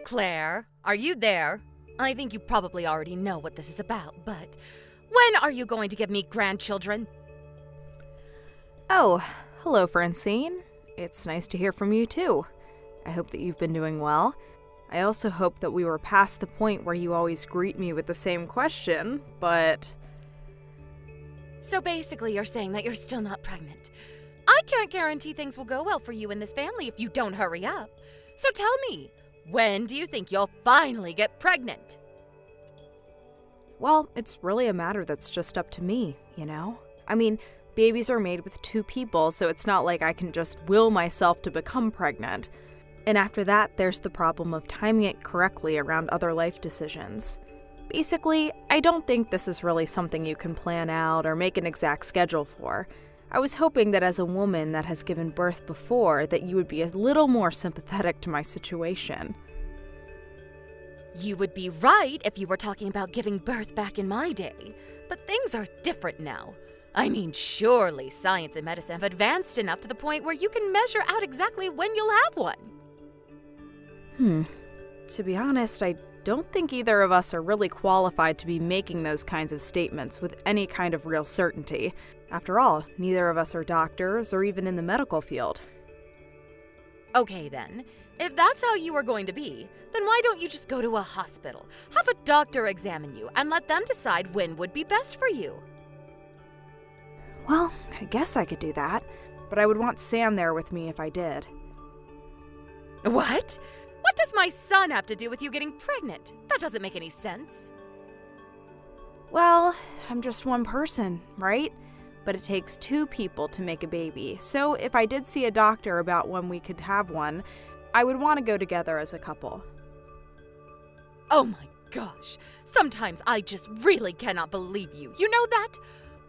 Claire, are you there? I think you probably already know what this is about, but when are you going to give me grandchildren? Oh, hello, Francine. It's nice to hear from you, too. I hope that you've been doing well. I also hope that we were past the point where you always greet me with the same question, but... So basically you're saying that you're still not pregnant. I can't guarantee things will go well for you in this family if you don't hurry up. So tell me, when do you think you'll finally get pregnant? Well, it's really a matter that's just up to me, you know? I mean, babies are made with two people, so it's not like I can just will myself to become pregnant. And after that, there's the problem of timing it correctly around other life decisions. Basically, I don't think this is really something you can plan out or make an exact schedule for. I was hoping that as a woman that has given birth before, that you would be a little more sympathetic to my situation. You would be right if you were talking about giving birth back in my day, but things are different now. I mean, surely science and medicine have advanced enough to the point where you can measure out exactly when you'll have one. To be honest, I don't think either of us are really qualified to be making those kinds of statements with any kind of real certainty. After all, neither of us are doctors or even in the medical field. Okay then, if that's how you are going to be, then why don't you just go to a hospital, have a doctor examine you, and let them decide when would be best for you? Well, I guess I could do that, but I would want Sam there with me if I did. What? What does my son have to do with you getting pregnant? That doesn't make any sense. Well, I'm just one person, right? But it takes two people to make a baby, so if I did see a doctor about when we could have one, I would want to go together as a couple. Oh my gosh, sometimes I just really cannot believe you. You know that?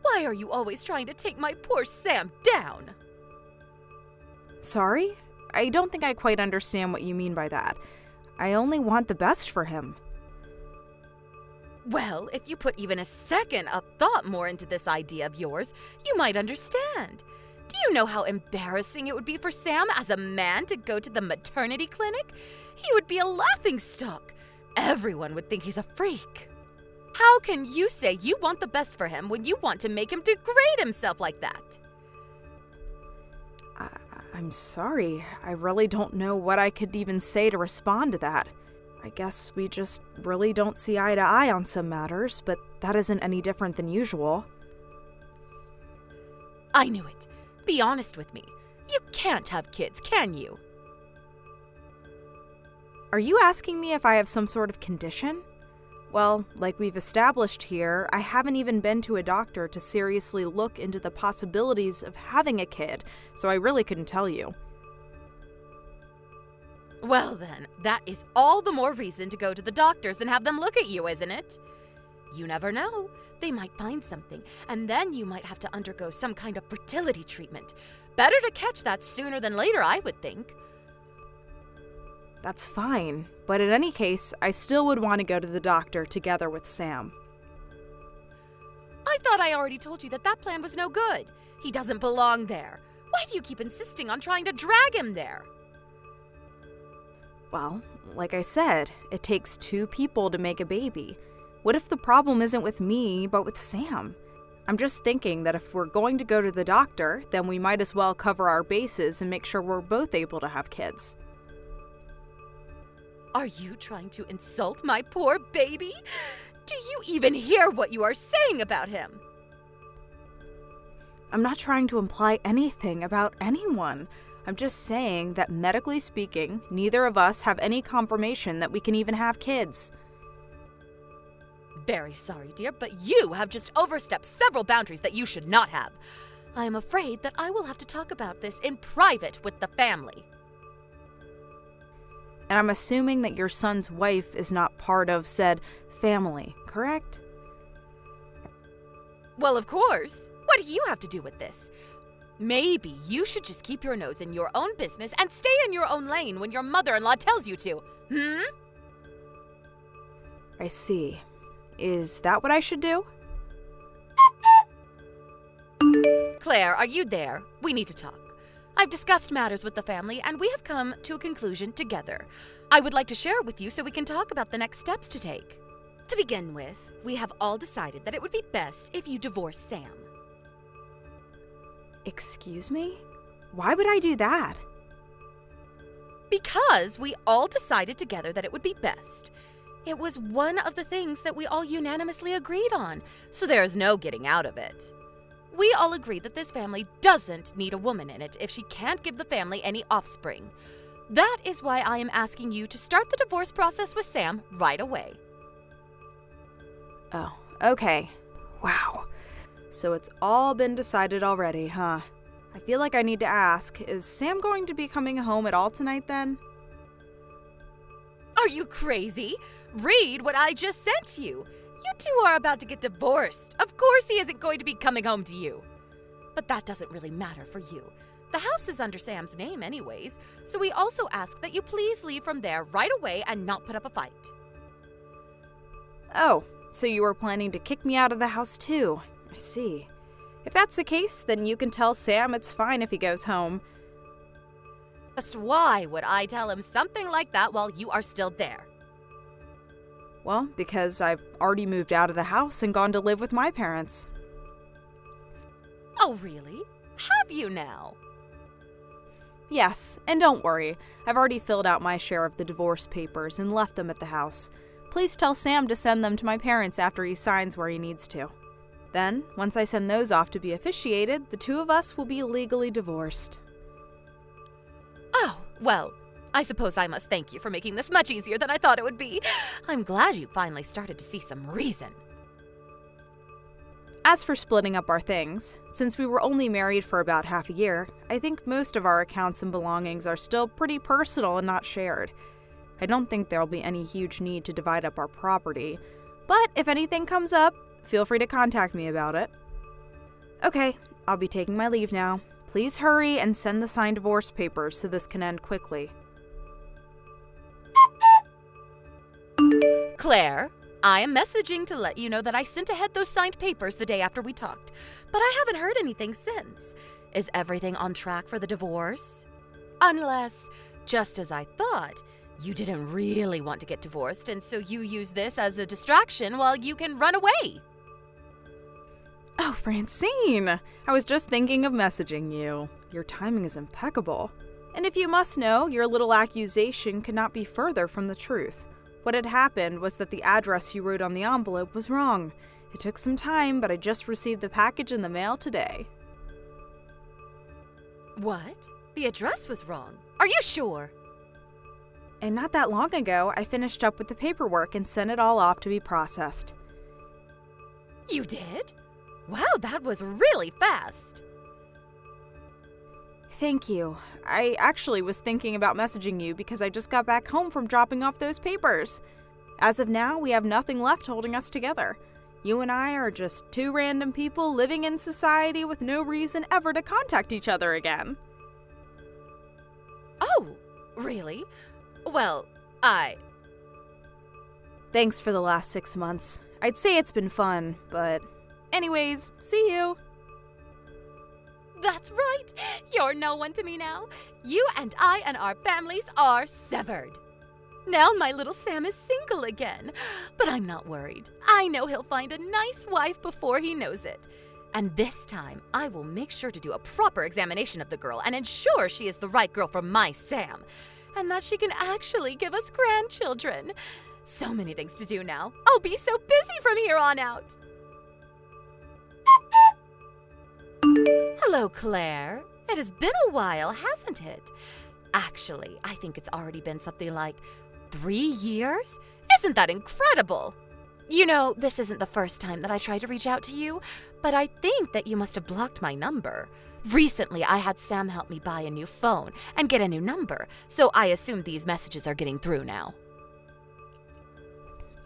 Why are you always trying to take my poor Sam down? Sorry? I don't think I quite understand what you mean by that. I only want the best for him. Well, if you put even a second of thought more into this idea of yours, you might understand. Do you know how embarrassing it would be for Sam as a man to go to the maternity clinic? He would be a laughingstock. Everyone would think he's a freak. How can you say you want the best for him when you want to make him degrade himself like that? I'm sorry. I really don't know what I could even say to respond to that. I guess we just really don't see eye to eye on some matters, but that isn't any different than usual. I knew it. Be honest with me. You can't have kids, can you? Are you asking me if I have some sort of condition? Well, like we've established here, I haven't even been to a doctor to seriously look into the possibilities of having a kid, so I really couldn't tell you. Well then, that is all the more reason to go to the doctors and have them look at you, isn't it? You never know. They might find something, and then you might have to undergo some kind of fertility treatment. Better to catch that sooner than later, I would think. That's fine, but in any case, I still would want to go to the doctor together with Sam. I thought I already told you that that plan was no good. He doesn't belong there. Why do you keep insisting on trying to drag him there? Well, like I said, it takes two people to make a baby. What if the problem isn't with me, but with Sam? I'm just thinking that if we're going to go to the doctor, then we might as well cover our bases and make sure we're both able to have kids. Are you trying to insult my poor baby? Do you even hear what you are saying about him? I'm not trying to imply anything about anyone. I'm just saying that medically speaking, neither of us have any confirmation that we can even have kids. Very sorry, dear, but you have just overstepped several boundaries that you should not have. I am afraid that I will have to talk about this in private with the family. And I'm assuming that your son's wife is not part of said family, correct? Well, of course. What do you have to do with this? Maybe you should just keep your nose in your own business and stay in your own lane when your mother-in-law tells you to. I see. Is that what I should do? Claire, are you there? We need to talk. I've discussed matters with the family, and we have come to a conclusion together. I would like to share it with you so we can talk about the next steps to take. To begin with, we have all decided that it would be best if you divorce Sam. Excuse me? Why would I do that? Because we all decided together that it would be best. It was one of the things that we all unanimously agreed on, so there is no getting out of it. We all agreed that this family doesn't need a woman in it if she can't give the family any offspring. That is why I am asking you to start the divorce process with Sam right away. Oh, okay. Wow. So it's all been decided already, huh? I feel like I need to ask, is Sam going to be coming home at all tonight then? Are you crazy? Read what I just sent you. You two are about to get divorced. Of course he isn't going to be coming home to you. But that doesn't really matter for you. The house is under Sam's name anyways, so we also ask that you please leave from there right away and not put up a fight. Oh, so you were planning to kick me out of the house too. I see. If that's the case, then you can tell Sam it's fine if he goes home. Just why would I tell him something like that while you are still there? Well, because I've already moved out of the house and gone to live with my parents. Oh, really? Have you now? Yes, and don't worry, I've already filled out my share of the divorce papers and left them at the house. Please tell Sam to send them to my parents after he signs where he needs to. Then, once I send those off to be officiated, the two of us will be legally divorced. Oh, well, I suppose I must thank you for making this much easier than I thought it would be. I'm glad you finally started to see some reason. As for splitting up our things, since we were only married for about half a year, I think most of our accounts and belongings are still pretty personal and not shared. I don't think there'll be any huge need to divide up our property, but if anything comes up, feel free to contact me about it. Okay, I'll be taking my leave now. Please hurry and send the signed divorce papers so this can end quickly. Claire, I am messaging to let you know that I sent ahead those signed papers the day after we talked, but I haven't heard anything since. Is everything on track for the divorce? Unless, just as I thought, you didn't really want to get divorced, and so you use this as a distraction while you can run away. Oh, Francine! I was just thinking of messaging you. Your timing is impeccable. And if you must know, your little accusation could not be further from the truth. What had happened was that the address you wrote on the envelope was wrong. It took some time, but I just received the package in the mail today. What? The address was wrong. Are you sure? And not that long ago, I finished up with the paperwork and sent it all off to be processed. You did? Wow, that was really fast. Thank you. I actually was thinking about messaging you because I just got back home from dropping off those papers. As of now, we have nothing left holding us together. You and I are just two random people living in society with no reason ever to contact each other again. Oh, really? Well, Thanks for the last 6 months. I'd say it's been fun, but anyways, see you. That's right. You're no one to me now. You and I and our families are severed. Now my little Sam is single again. But I'm not worried. I know he'll find a nice wife before he knows it. And this time, I will make sure to do a proper examination of the girl and ensure she is the right girl for my Sam. And that she can actually give us grandchildren. So many things to do now. I'll be so busy from here on out. Hello, Claire. It has been a while, hasn't it? Actually, I think it's already been something like 3 years? Isn't that incredible? You know, this isn't the first time that I tried to reach out to you, but I think that you must have blocked my number. Recently, I had Sam help me buy a new phone and get a new number, so I assume these messages are getting through now.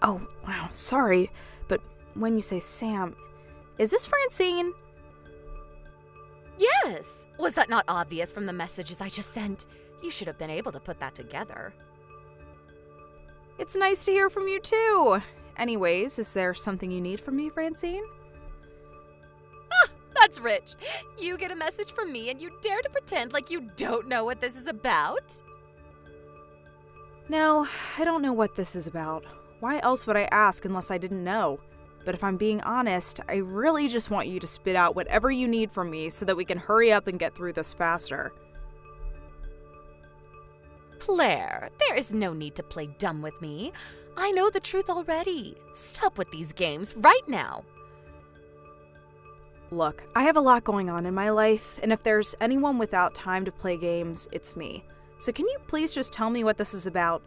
Oh, wow, sorry, but when you say Sam, is this Francine? Yes! Was that not obvious from the messages I just sent? You should have been able to put that together. It's nice to hear from you, too. Anyways, is there something you need from me, Francine? That That's rich. You get a message from me and you dare to pretend like you don't know what this is about? No, I don't know what this is about. Why else would I ask unless I didn't know? But if I'm being honest, I really just want you to spit out whatever you need from me so that we can hurry up and get through this faster. Claire, there is no need to play dumb with me. I know the truth already. Stop with these games right now. Look, I have a lot going on in my life, and if there's anyone without time to play games, it's me. So can you please just tell me what this is about?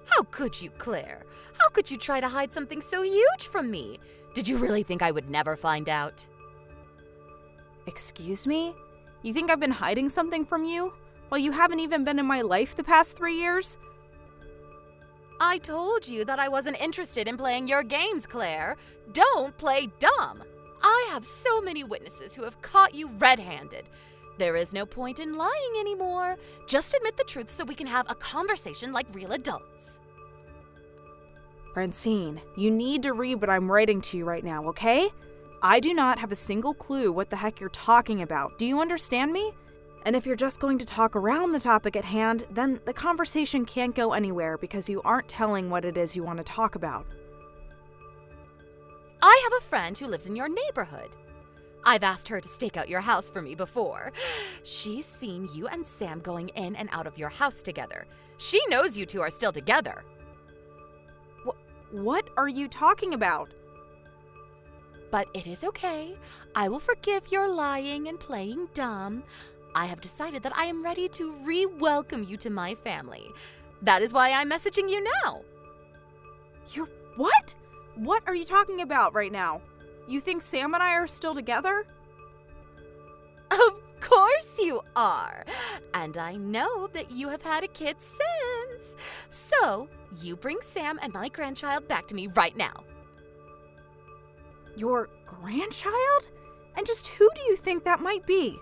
How could you, Claire? How could you try to hide something so huge from me? Did you really think I would never find out? Excuse me? You think I've been hiding something from you? While you haven't even been in my life the past 3 years? I told you that I wasn't interested in playing your games, Claire. Don't play dumb. I have so many witnesses who have caught you red-handed. There is no point in lying anymore. Just admit the truth so we can have a conversation like real adults. Francine, you need to read what I'm writing to you right now, okay? I do not have a single clue what the heck you're talking about. Do you understand me? And if you're just going to talk around the topic at hand, then the conversation can't go anywhere because you aren't telling what it is you want to talk about. I have a friend who lives in your neighborhood. I've asked her to stake out your house for me before. She's seen you and Sam going in and out of your house together. She knows you two are still together. What are you talking about? But it is okay. I will forgive your lying and playing dumb. I have decided that I am ready to re-welcome you to my family. That is why I'm messaging you now. You're what? What are you talking about right now? You think Sam and I are still together? Of course you are. And I know that you have had a kid since. So, you bring Sam and my grandchild back to me right now. Your grandchild? And just who do you think that might be?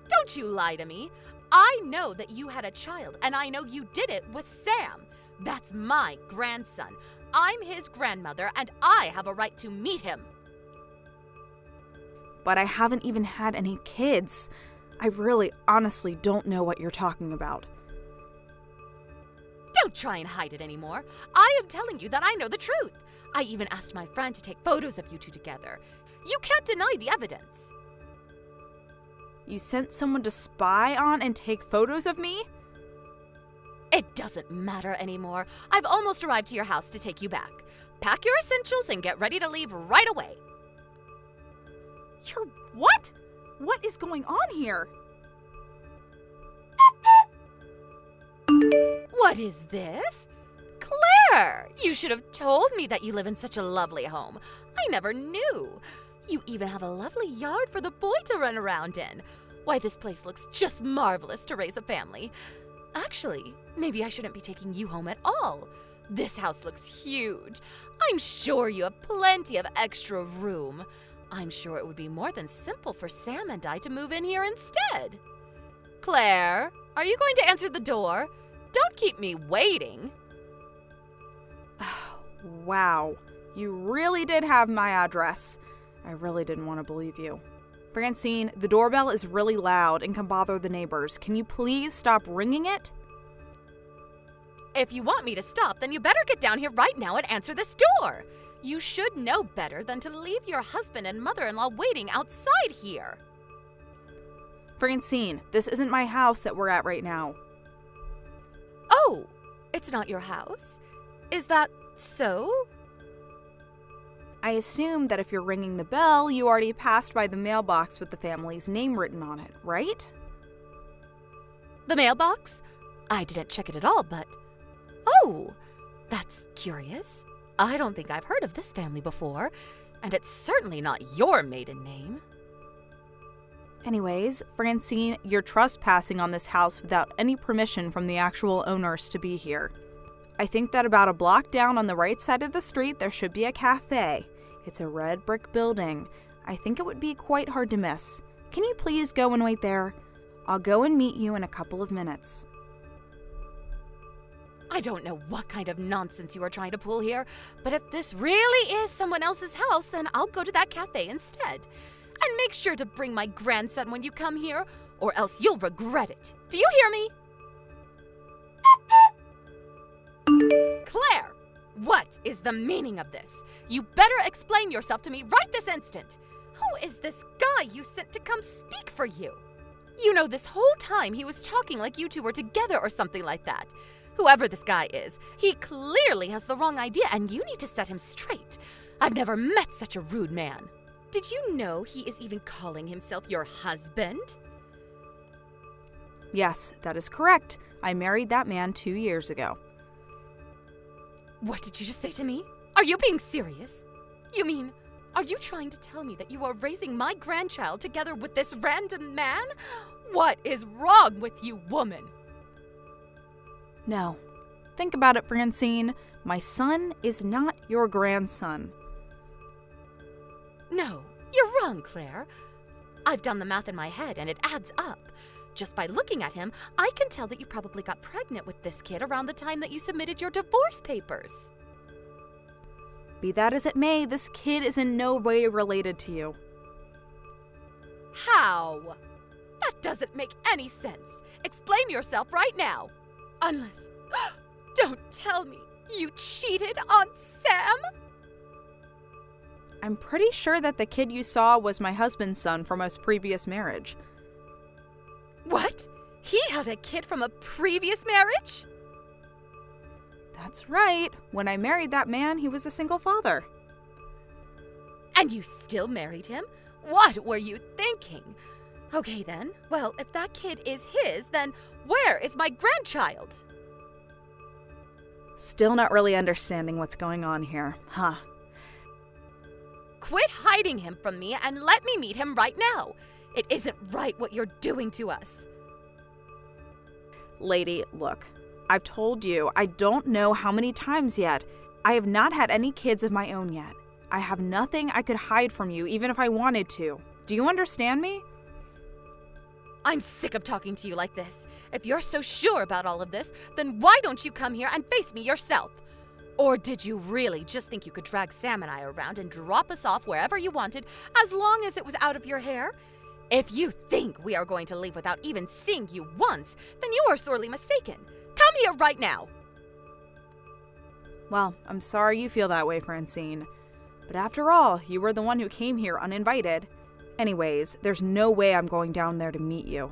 Don't you lie to me. I know that you had a child, and I know you did it with Sam. That's my grandson. I'm his grandmother, and I have a right to meet him. But I haven't even had any kids. I really, honestly don't know what you're talking about. Don't try and hide it anymore. I am telling you that I know the truth. I even asked my friend to take photos of you two together. You can't deny the evidence. You sent someone to spy on and take photos of me? It doesn't matter anymore. I've almost arrived to your house to take you back. Pack your essentials and get ready to leave right away. You're what? What is going on here? What is this? Claire! You should have told me that you live in such a lovely home. I never knew. You even have a lovely yard for the boy to run around in. Why, this place looks just marvelous to raise a family. Actually, maybe I shouldn't be taking you home at all. This house looks huge. I'm sure you have plenty of extra room. I'm sure it would be more than simple for Sam and I to move in here instead. Claire, are you going to answer the door? Don't keep me waiting. Wow, you really did have my address. I really didn't want to believe you. Francine, the doorbell is really loud and can bother the neighbors. Can you please stop ringing it? If you want me to stop, then you better get down here right now and answer this door. You should know better than to leave your husband and mother-in-law waiting outside here. Francine, this isn't my house that we're at right now. Oh, it's not your house? Is that so? I assume that if you're ringing the bell, you already passed by the mailbox with the family's name written on it, right? The mailbox? I didn't check it at all, but... Oh, that's curious. I don't think I've heard of this family before, and it's certainly not your maiden name. Anyways, Francine, you're trespassing on this house without any permission from the actual owners to be here. I think that about a block down on the right side of the street, there should be a cafe. It's a red brick building. I think it would be quite hard to miss. Can you please go and wait there? I'll go and meet you in a couple of minutes. I don't know what kind of nonsense you are trying to pull here, but if this really is someone else's house, then I'll go to that cafe instead. And make sure to bring my grandson when you come here, or else you'll regret it. Do you hear me? Claire, what is the meaning of this? You better explain yourself to me right this instant. Who is this guy you sent to come speak for you? You know, this whole time he was talking like you two were together or something like that. Whoever this guy is, he clearly has the wrong idea and you need to set him straight. I've never met such a rude man. Did you know he is even calling himself your husband? Yes, that is correct. I married that man 2 years ago. What did you just say to me? Are you being serious? You mean, are you trying to tell me that you are raising my grandchild together with this random man? What is wrong with you, woman? No. Think about it, Francine. My son is not your grandson. No, you're wrong, Claire. I've done the math in my head and it adds up. Just by looking at him, I can tell that you probably got pregnant with this kid around the time that you submitted your divorce papers. Be that as it may, this kid is in no way related to you. How? That doesn't make any sense. Explain yourself right now. Unless... Don't tell me you cheated on Sam? I'm pretty sure that the kid you saw was my husband's son from his previous marriage. What? He had a kid from a previous marriage? That's right. When I married that man, he was a single father. And you still married him? What were you thinking? Okay then, well, if that kid is his, then where is my grandchild? Still not really understanding what's going on here, huh? Quit hiding him from me and let me meet him right now. It isn't right what you're doing to us. Lady, look, I've told you, I don't know how many times yet. I have not had any kids of my own yet. I have nothing I could hide from you, even if I wanted to. Do you understand me? I'm sick of talking to you like this. If you're so sure about all of this, then why don't you come here and face me yourself? Or did you really just think you could drag Sam and I around and drop us off wherever you wanted as long as it was out of your hair? If you think we are going to leave without even seeing you once, then you are sorely mistaken. Come here right now. Well, I'm sorry you feel that way, Francine. But after all, you were the one who came here uninvited. Anyways, there's no way I'm going down there to meet you.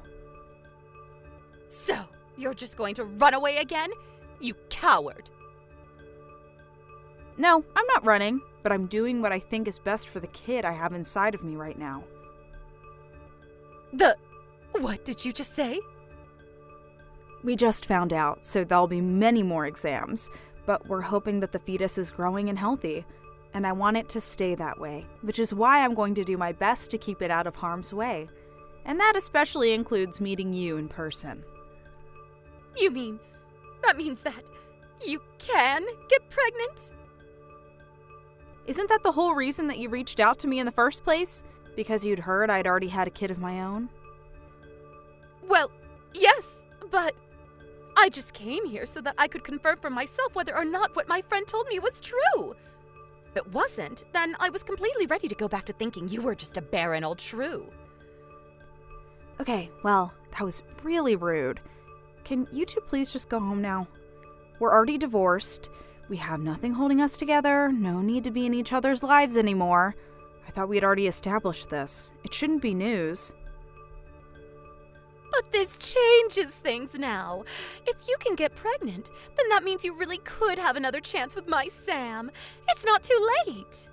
So, you're just going to run away again? You coward. No, I'm not running, but I'm doing what I think is best for the kid I have inside of me right now. What did you just say? We just found out, so there'll be many more exams, but we're hoping that the fetus is growing and healthy, and I want it to stay that way, which is why I'm going to do my best to keep it out of harm's way. And that especially includes meeting you in person. You mean, that means that you can get pregnant? Isn't that the whole reason that you reached out to me in the first place? Because you'd heard I'd already had a kid of my own? Well, yes, but I just came here so that I could confirm for myself whether or not what my friend told me was true. If it wasn't, then I was completely ready to go back to thinking you were just a barren old shrew. Okay, well, that was really rude. Can you two please just go home now? We're already divorced. We have nothing holding us together. No need to be in each other's lives anymore. I thought we had already established this. It shouldn't be news. But this changes things now. If you can get pregnant, then that means you really could have another chance with my Sam. It's not too late.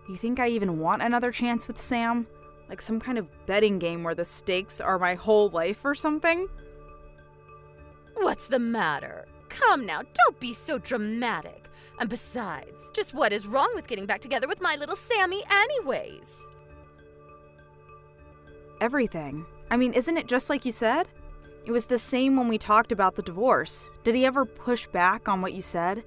You think I even want another chance with Sam? Like some kind of betting game where the stakes are my whole life or something? What's the matter? Come now, don't be so dramatic. And besides, just what is wrong with getting back together with my little Sammy anyways? Everything. I mean, isn't it just like you said? It was the same when we talked about the divorce. Did he ever push back on what you said?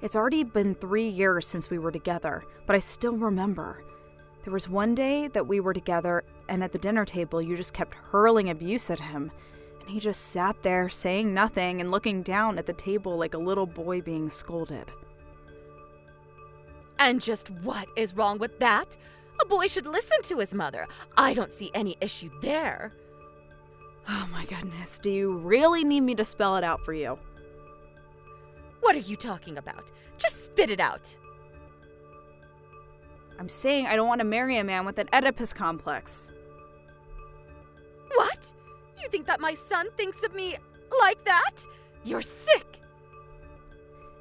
It's already been 3 years since we were together, but I still remember. There was one day that we were together, and at the dinner table you just kept hurling abuse at him. And he just sat there saying nothing and looking down at the table like a little boy being scolded. And just what is wrong with that? A boy should listen to his mother. I don't see any issue there. Oh my goodness, do you really need me to spell it out for you? What are you talking about? Just spit it out. I'm saying I don't want to marry a man with an Oedipus complex. What? You think that my son thinks of me like that? You're sick.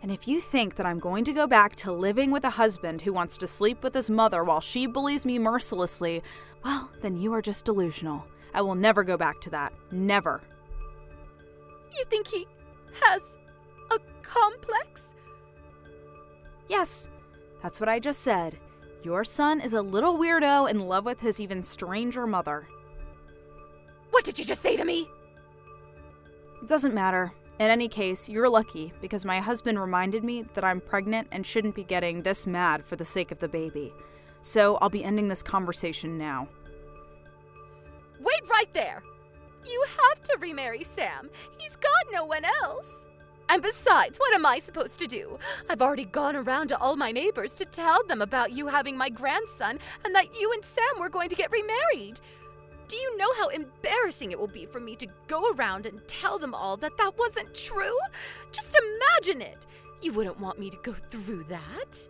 And if you think that I'm going to go back to living with a husband who wants to sleep with his mother while she bullies me mercilessly, well, then you are just delusional. I will never go back to that. Never. You think he has a complex? Yes, that's what I just said. Your son is a little weirdo in love with his even stranger mother. What did you just say to me? It doesn't matter. In any case, you're lucky because my husband reminded me that I'm pregnant and shouldn't be getting this mad for the sake of the baby. So I'll be ending this conversation now. Wait right there! You have to remarry Sam. He's got no one else. And besides, what am I supposed to do? I've already gone around to all my neighbors to tell them about you having my grandson and that you and Sam were going to get remarried. Do you know how embarrassing it will be for me to go around and tell them all that that wasn't true? Just imagine it. You wouldn't want me to go through that.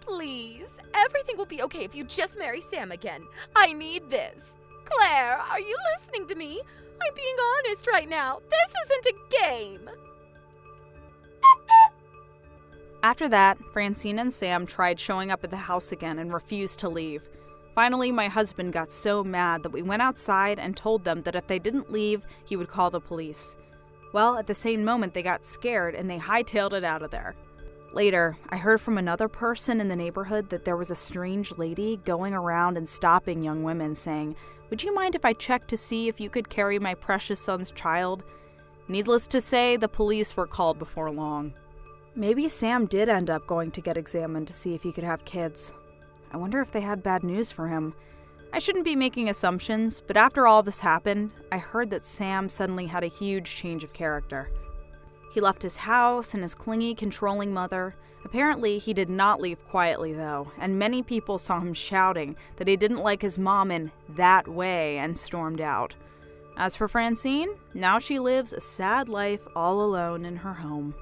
Please, everything will be okay if you just marry Sam again. I need this. Claire, are you listening to me? I'm being honest right now. This isn't a game. After that, Francine and Sam tried showing up at the house again and refused to leave. Finally, my husband got so mad that we went outside and told them that if they didn't leave, he would call the police. Well, at the same moment, they got scared and they hightailed it out of there. Later, I heard from another person in the neighborhood that there was a strange lady going around and stopping young women saying, "Would you mind if I checked to see if you could carry my precious son's child?" Needless to say, the police were called before long. Maybe Sam did end up going to get examined to see if he could have kids. I wonder if they had bad news for him. I shouldn't be making assumptions, but after all this happened, I heard that Sam suddenly had a huge change of character. He left his house and his clingy, controlling mother. Apparently, he did not leave quietly, though, and many people saw him shouting that he didn't like his mom in that way and stormed out. As for Francine, now she lives a sad life all alone in her home.